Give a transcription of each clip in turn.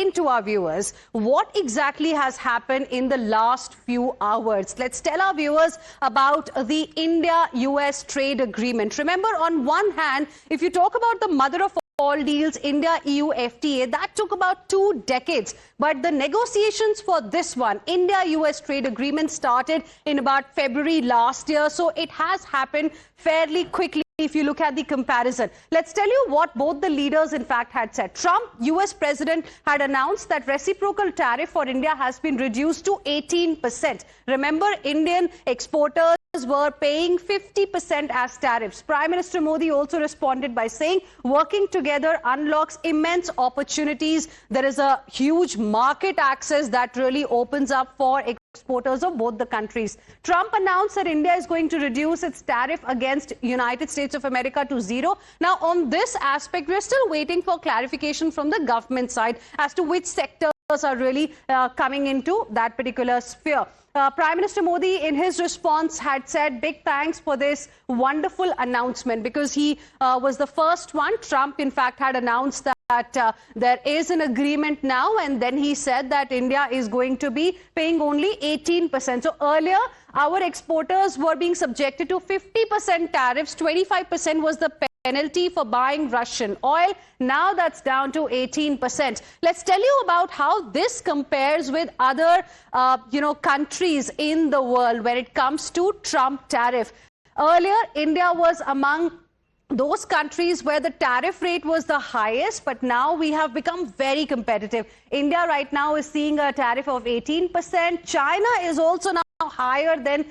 explain to our viewers what exactly has happened in the last few hours. Let's tell our viewers about the India-US trade agreement. Remember, on one hand, if you talk about the mother of all deals, India-EU FTA, that took about 2 decades. But the negotiations for this one, India-US trade agreement, started in about February last year. So it has happened fairly quickly if you look at the comparison. Let's tell you what both the leaders, in fact, had said. Trump, US president, had announced that reciprocal tariff for India has been reduced to 18%. Remember, Indian exporters were paying 50% as tariffs. Prime Minister Modi also responded by saying working together unlocks immense opportunities. There is a huge market access that really opens up for exporters of both the countries. Trump announced that India is going to reduce its tariff against United States of America to 0. Now, on this aspect, we're still waiting for clarification from the government side as to which sectors are really coming into that particular sphere. Prime Minister Modi, in his response, had said big thanks for this wonderful announcement because he was the first one. Trump, in fact, had announced that there is an agreement now, and then he said that India is going to be paying only 18%. So earlier, our exporters were being subjected to 50% tariffs. 25% was the penalty for buying Russian oil. Now that's down to 18%. Let's tell you about how this compares with other, countries in the world when it comes to Trump tariff. Earlier, India was among those countries where the tariff rate was the highest, but now we have become very competitive. India right now is seeing a tariff of 18%. China is also now higher than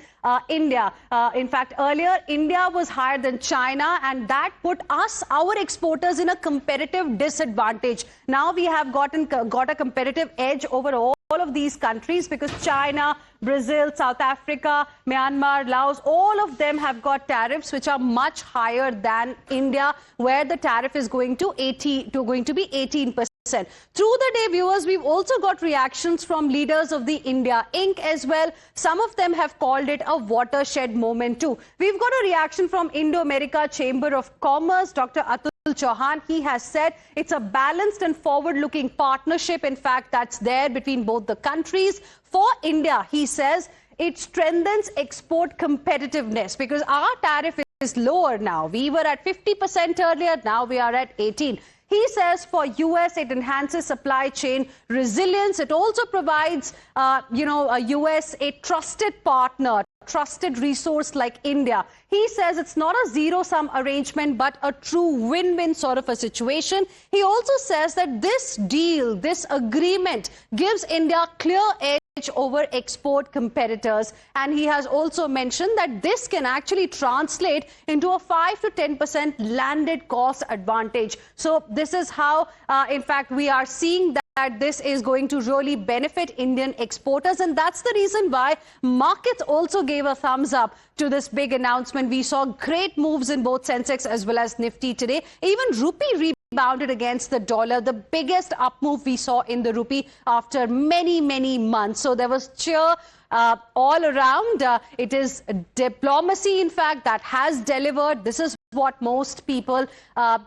India. In fact, earlier, India was higher than China, and that put us, our exporters, in a competitive disadvantage. Now we have got a competitive edge over all of these countries because China, Brazil, South Africa, Myanmar, Laos, all of them have got tariffs which are much higher than India, where the tariff is going to be 18%. Through the day, viewers, we've also got reactions from leaders of the India Inc. as well. Some of them have called it a watershed moment too. We've got a reaction from Indo-America Chamber of Commerce, Dr. Atul Chauhan. He has said it's a balanced and forward-looking partnership, in fact, that's there between both the countries. For India, he says, it strengthens export competitiveness because our tariff is lower now. We were at 50% earlier, now we are at 18%. He says for US, it enhances supply chain resilience. It also provides, US a trusted partner, trusted resource like India. He says it's not a zero-sum arrangement, but a true win-win sort of a situation. He also says that this deal, this agreement, gives India clear edge over export competitors, and he has also mentioned that this can actually translate into a 5 to 10% landed cost advantage. So this is how, in fact, we are seeing that this is going to really benefit Indian exporters, and that's the reason why markets also gave a thumbs up to this big announcement. We saw great moves in both Sensex as well as Nifty today. Even rupee rebounded against the dollar, the biggest up move we saw in the rupee after many, many months. So there was cheer all around. It is diplomacy, in fact, that has delivered. This is what most people,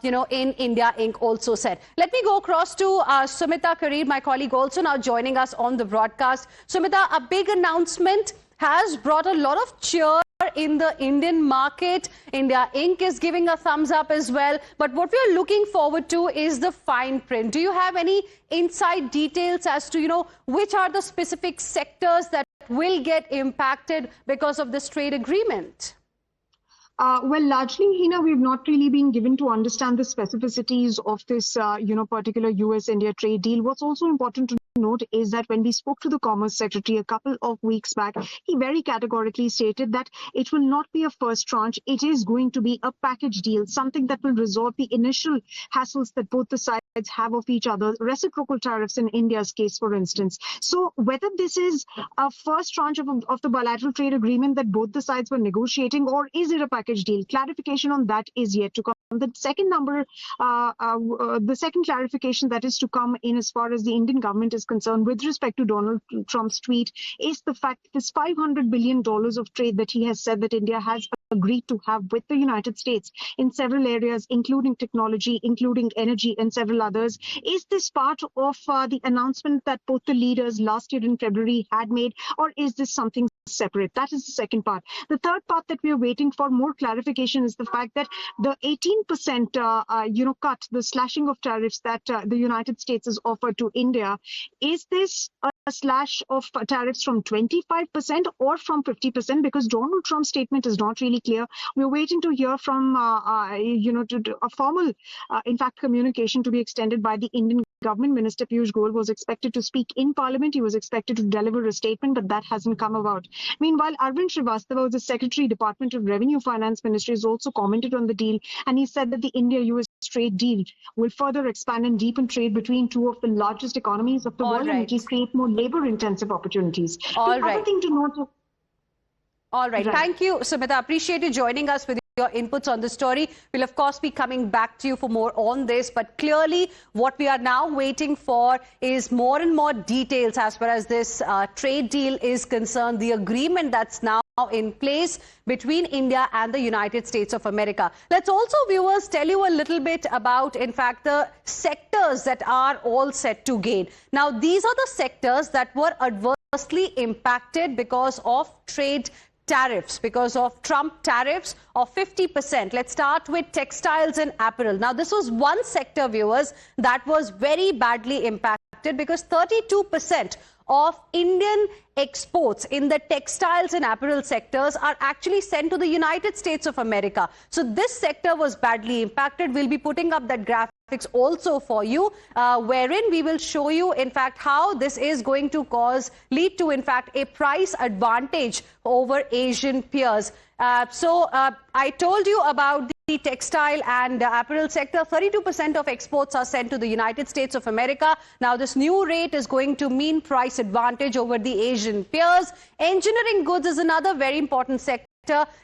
in India Inc. also said. Let me go across to Sumita Karir, my colleague, also now joining us on the broadcast. Sumita, a big announcement has brought a lot of cheer in the Indian market. India Inc. is giving a thumbs up as well. But what we are looking forward to is the fine print. Do you have any inside details as to, which are the specific sectors that will get impacted because of this trade agreement? Well, largely, Hina, we've not really been given to understand the specificities of this, particular US-India trade deal. What's also important to note is that when we spoke to the Commerce Secretary a couple of weeks back, he very categorically stated that it will not be a first tranche. It is going to be a package deal, something that will resolve the initial hassles that both the sides have of each other, reciprocal tariffs in India's case, for instance. So whether this is a first tranche of the bilateral trade agreement that both the sides were negotiating, or is it a package deal, clarification on that is yet to come. The second the second clarification that is to come in as far as the Indian government is concerned with respect to Donald Trump's tweet is the fact that this $500 billion of trade that he has said that India has agreed to have with the United States in several areas, including technology, including energy, and several others. Is this part of the announcement that both the leaders last year in February had made, or is this something separate? That is the second part. The third part that we are waiting for more clarification is the fact that the 18% cut, the slashing of tariffs that the United States has offered to India, is this a slash of tariffs from 25% or from 50%? Because Donald Trump's statement is not really clear. We're waiting to hear from a formal, in fact, communication to be extended by the Indian government. Minister Piyush Goyal was expected to speak in Parliament. He was expected to deliver a statement, but that hasn't come about. Meanwhile, Arvind Srivastava, the Secretary, Department of Revenue Finance Ministry, has also commented on the deal, and he said that the India-US trade deal will further expand and deepen trade between two of the largest economies of the world, and it will create more labor-intensive opportunities. All the other thing to note. All right. Thank you, Sumita. Appreciate you joining us with your inputs on the story. We'll, of course, be coming back to you for more on this. But clearly, what we are now waiting for is more and more details as far as this trade deal is concerned, the agreement that's now in place between India and the United States of America. Let's also, viewers, tell you a little bit about, in fact, the sectors that are all set to gain. Now, these are the sectors that were adversely impacted because of trade tariffs, because of Trump tariffs of 50%. Let's start with textiles and apparel. Now, this was one sector, viewers, that was very badly impacted because 32% of Indian exports in the textiles and apparel sectors are actually sent to the United States of America. So this sector was badly impacted. We'll be putting up that graphics also for you, wherein we will show you, in fact, how this is going to lead to, in fact, a price advantage over Asian peers. I told you about the textile and apparel sector. 32% of exports are sent to the United States of America. Now, this new rate is going to mean price advantage over the Asian peers. Engineering goods is another very important sector.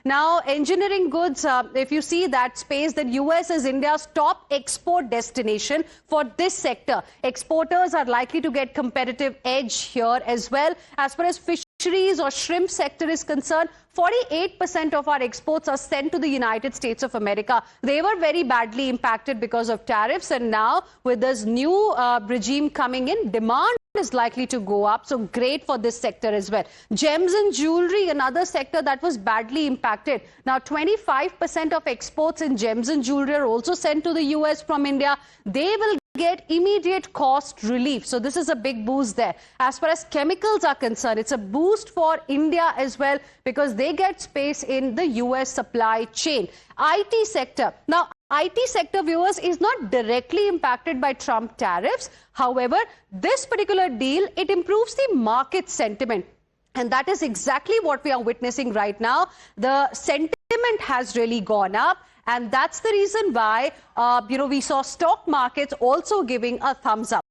Now, engineering goods, if you see that space, then US is India's top export destination for this sector. Exporters are likely to get competitive edge here as well. As far as fisheries or shrimp sector is concerned, 48% of our exports are sent to the United States of America. They were very badly impacted because of tariffs, and now with this new regime coming in, demand is likely to go up. So great for this sector as well. Gems and jewelry, another sector that was badly impacted. Now, 25% of exports in gems and jewelry are also sent to the US from India. They will get immediate cost relief. So this is a big boost there. As far as chemicals are concerned, it's a boost for India as well because they get space in the US supply chain. IT sector. Now, IT sector, viewers, is not directly impacted by Trump tariffs. However, this particular deal, it improves the market sentiment. And that is exactly what we are witnessing right now. The sentiment has really gone up. And that's the reason why, we saw stock markets also giving a thumbs up.